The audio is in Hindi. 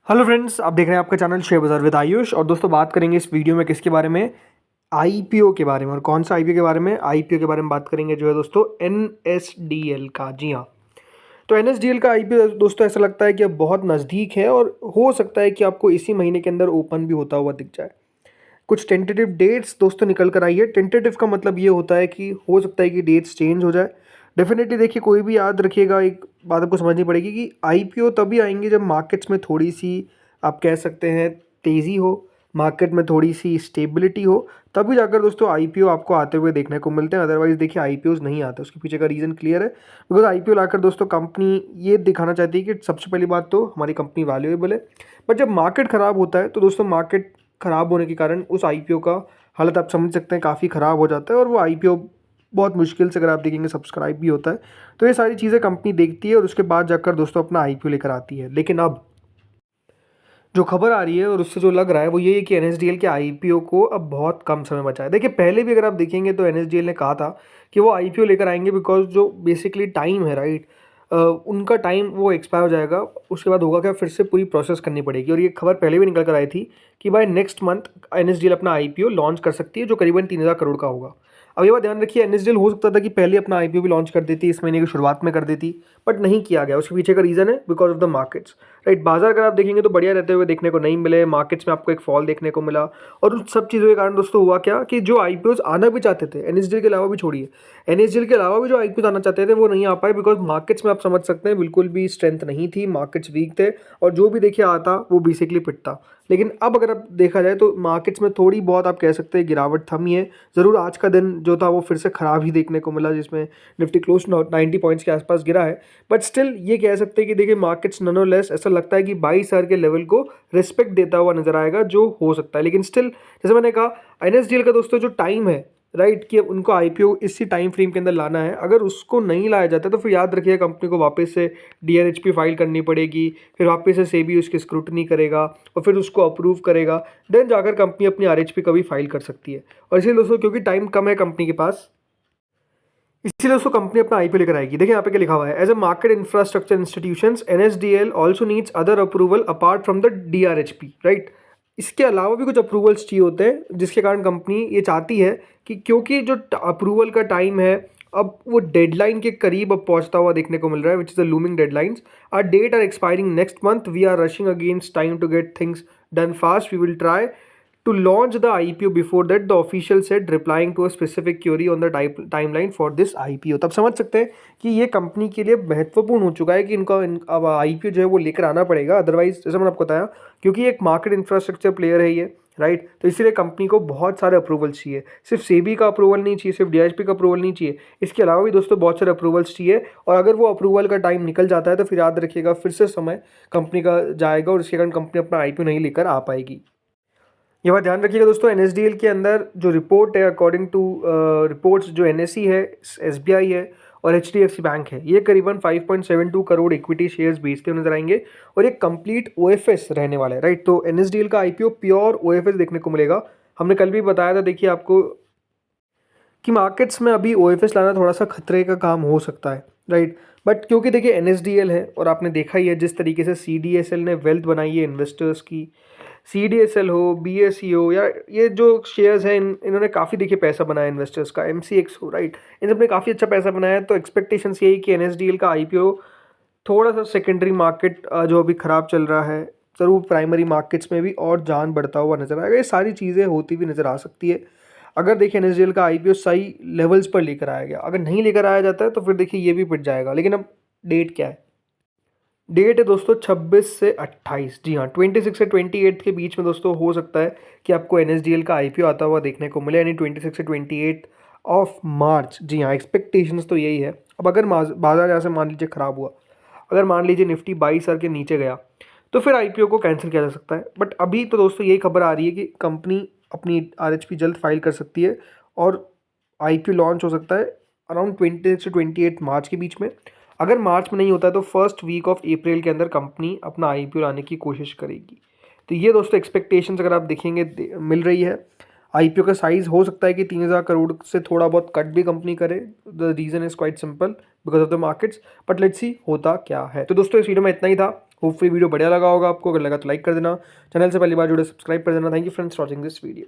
हेलो फ्रेंड्स, आप देख रहे हैं आपका चैनल शेयर बाजार विद आयुष। और दोस्तों बात करेंगे इस वीडियो में किसके बारे में? आईपीओ के बारे में। और कौन सा आईपीओ के बारे में? आईपीओ के बारे में बात करेंगे जो है दोस्तों एनएसडीएल का। जी हाँ, तो एनएसडीएल का आईपीओ दोस्तों ऐसा लगता है कि अब बहुत नज़दीक है और हो सकता है कि आपको इसी महीने के अंदर ओपन भी होता हुआ दिख जाए। कुछ टेंटेटिव डेट्स दोस्तों निकल कर आई है। टेंटेटिव का मतलब ये होता है कि हो सकता है कि डेट्स चेंज हो जाए। डेफिनेटली देखिए, कोई भी याद रखिएगा, एक बात आपको समझनी पड़ेगी कि आईपीओ तभी आएंगे जब मार्केट्स में थोड़ी सी, आप कह सकते हैं, तेज़ी हो, मार्केट में थोड़ी सी स्टेबिलिटी हो, तभी जाकर दोस्तों आईपीओ आपको आते हुए देखने को मिलते हैं। अदरवाइज़ देखिए आईपीओ नहीं आते। उसके पीछे का रीज़न क्लियर है, बिकॉज आईपीओ लाकर दोस्तों कंपनी ये दिखाना चाहती है कि सबसे पहली बात तो हमारी कंपनी वैल्यूएबल है। बट जब मार्केट ख़राब होता है तो दोस्तों मार्केट ख़राब होने के कारण उस आईपीओ का हालत आप समझ सकते हैं काफ़ी ख़राब हो जाता है, और वो आईपीओ बहुत मुश्किल से, अगर आप देखेंगे, सब्सक्राइब भी होता है। तो ये सारी चीज़ें कंपनी देखती है और उसके बाद जाकर दोस्तों अपना आईपीओ लेकर आती है। लेकिन अब जो खबर आ रही है और उससे जो लग रहा है वो ये है कि एनएसडीएल के आईपीओ को अब बहुत कम समय बचा है। देखिए, पहले भी अगर आप देखेंगे तो एनएसडीएल ने कहा था कि वो आईपीओ लेकर आएंगे, बिकॉज जो बेसिकली टाइम है, राइट, उनका टाइम वो एक्सपायर हो जाएगा। उसके बाद होगा क्या, फिर से पूरी प्रोसेस करनी पड़ेगी। और ये खबर पहले भी निकल कर आई थी कि बाय नेक्स्ट मंथ एनएसडीएल अपना आईपीओ लॉन्च कर सकती है, जो करीबन 3,000 करोड़ का होगा। अब ये बात ध्यान रखिए, एनएसडीएल हो सकता था कि पहले अपना आईपीओ भी लॉन्च कर देती, इस महीने की शुरुआत में कर देती, बट नहीं किया गया। उसके पीछे का रीज़न है because of the markets, right. बाजार अगर आप देखेंगे तो बढ़िया रहते हुए देखने को नहीं मिले, मार्केट्स में आपको एक फॉल देखने को मिला। और उन सब चीज़ों के कारण दोस्तों हुआ क्या कि जो आईपीओज आना भी चाहते थे, एनएसडीएल के अलावा भी छोड़िए, एनएसडीएल के अलावा भी जो आईपीओ आना चाहते थे वो नहीं आ पाए, बिकॉज मार्केट्स में आप समझ सकते हैं बिल्कुल भी स्ट्रेंथ नहीं थी, मार्केट्स वीक थे, और जो भी देखिए आता वो बेसिकली पिटता। लेकिन अब अगर आप देखा जाए तो मार्केट्स में थोड़ी बहुत, आप कह सकते हैं, गिरावट थमी है। ज़रूर आज का दिन जो था वो फिर से ख़राब ही देखने को मिला, जिसमें निफ्टी क्लोज 90 पॉइंट्स के आसपास गिरा है। बट स्टिल ये कह सकते हैं कि देखिए मार्केट्स नॉनलेस ऐसा लगता है कि 22,000 के लेवल को रिस्पेक्ट देता हुआ नजर आएगा, जो हो सकता है। लेकिन स्टिल जैसे मैंने कहा, एनएसडीएल का दोस्तों जो टाइम है, राइट, कि अब उनको आईपीओ इसी टाइम फ्रेम के अंदर लाना है। अगर उसको नहीं लाया जाता तो फिर याद रखिए कंपनी को वापस से डीआरएचपी फाइल करनी पड़ेगी, फिर वापस से सेबी उसकी स्क्रूटनी करेगा और फिर उसको अप्रूव करेगा, देन जाकर कंपनी अपनी आरएचपी का भी फाइल कर सकती है। और इसीलिए दोस्तों क्योंकि टाइम कम है कंपनी के पास, इसीलिए उसको कंपनी अपना आईपीओ लेकर आएगी। देखिए यहाँ पे क्या लिखा हुआ है, as a market infrastructure institutions NSDL also needs other approval apart from the DRHP, right. इसके अलावा भी कुछ अप्रूवल्स चाहिए होते हैं, जिसके कारण कंपनी ये चाहती है कि, क्योंकि जो अप्रूवल का टाइम है अब वो डेडलाइन के करीब अब पहुंचता हुआ देखने को मिल रहा है, which is the looming deadlines. Are date are expiring next month, we are rushing against time to get things done fast, we will try to launch the IPO before that, the official said, replying to a specific query on the timeline for this IPO। तब समझ सकते हैं कि ये कंपनी के लिए महत्वपूर्ण हो चुका है कि अब IPO जो है वो लेकर आना पड़ेगा। अदरवाइज जैसे मैंने आपको बताया, क्योंकि एक मार्केट इंफ्रास्ट्रक्चर प्लेयर है ये, राइट, तो इसीलिए कंपनी को बहुत सारे अप्रूवल चाहिए। सिर्फ सेबी का अप्रूवल नहीं चाहिए, सिर्फ डीआरएचपी का अप्रूवल नहीं चाहिए, इसके अलावा भी दोस्तों बहुत सारे अप्रूवल्स चाहिए। और अगर वो अप्रूवल का टाइम निकल जाता है तो फिर याद रखिएगा फिर से समय कंपनी का जाएगा और इसके कारण कंपनी अपना आईपीओ नहीं लेकर आ पाएगी। ये बात ध्यान रखिएगा दोस्तों, एनएसडीएल के अंदर जो रिपोर्ट है, अकॉर्डिंग टू रिपोर्ट्स, जो एनएसई है, एसबीआई है और एचडीएफसी बैंक है, ये करीबन 5.72 करोड़ इक्विटी शेयर्स बेचते हुए नजर आएंगे और एक कंप्लीट ओएफएस रहने वाला है, राइट। तो एनएसडीएल का आईपीओ प्योर ओएफएस देखने को मिलेगा। हमने कल भी बताया था, देखिए आपको, कि मार्केट्स में अभी ओएफएस लाना थोड़ा सा खतरे का काम हो सकता है, राइट। बट क्योंकि देखिए एनएसडीएल है और आपने देखा ही है जिस तरीके से सीडीएसएल ने वेल्थ बनाई है इन्वेस्टर्स की, सीडीएसएल हो, बीएसई हो, या ये जो शेयर्स हैं, इन्होंने काफ़ी देखिए पैसा बनाया इन्वेस्टर्स का, एमसीएक्स हो, राइट, इन सब ने काफ़ी अच्छा पैसा बनाया है। तो एक्सपेक्टेशंस यही कि एनएसडीएल का आईपीओ थोड़ा सा सेकेंडरी मार्केट जो अभी ख़राब चल रहा है, ज़रूर प्राइमरी मार्केट्स में भी और जान बढ़ता हुआ नजर आएगा। ये सारी चीज़ें होती हुई नज़र आ सकती है अगर देखिए एनएसडीएल का आईपीओ सही लेवल्स पर लेकर आया गया। अगर नहीं लेकर आया जाता है तो फिर देखिए ये भी पिट जाएगा। लेकिन अब डेट क्या है? डेट है दोस्तों 26 से 28। जी हाँ, 26 से 28 के बीच में दोस्तों हो सकता है कि आपको एनएसडीएल का आईपीओ आता हुआ देखने को मिले, यानी 26 से 28 ऑफ मार्च। जी हाँ, एक्सपेक्टेशंस तो यही है। अब अगर बाजार यहाँ से मान लीजिए ख़राब हुआ, अगर मान लीजिए निफ्टी 22,000 के नीचे गया, तो फिर आईपीओ को कैंसिल किया जा सकता है। बट अभी तो दोस्तों यही खबर आ रही है कि कंपनी अपनी आरएचपी जल्द फाइल कर सकती है और आईपीओ लॉन्च हो सकता है अराउंड 26 से 28 मार्च के बीच में। अगर मार्च में नहीं होता है तो फर्स्ट वीक ऑफ अप्रैल के अंदर कंपनी अपना आईपीओ लाने की कोशिश करेगी। तो ये दोस्तों एक्सपेक्टेशंस अगर आप देखेंगे मिल रही है। आईपीओ का साइज़ हो सकता है कि 3,000 करोड़ से थोड़ा बहुत कट भी कंपनी करे। The reason is quite simple, because of the markets. But let's see होता क्या है। तो दोस्तों इस वीडियो में इतना ही था। होपफुली वीडियो बढ़िया लगा होगा आपको, अगर लगा तो लाइक कर देना, चैनल से पहली बार जुड़े सब्सक्राइब कर देना। Thank you friends watching this video.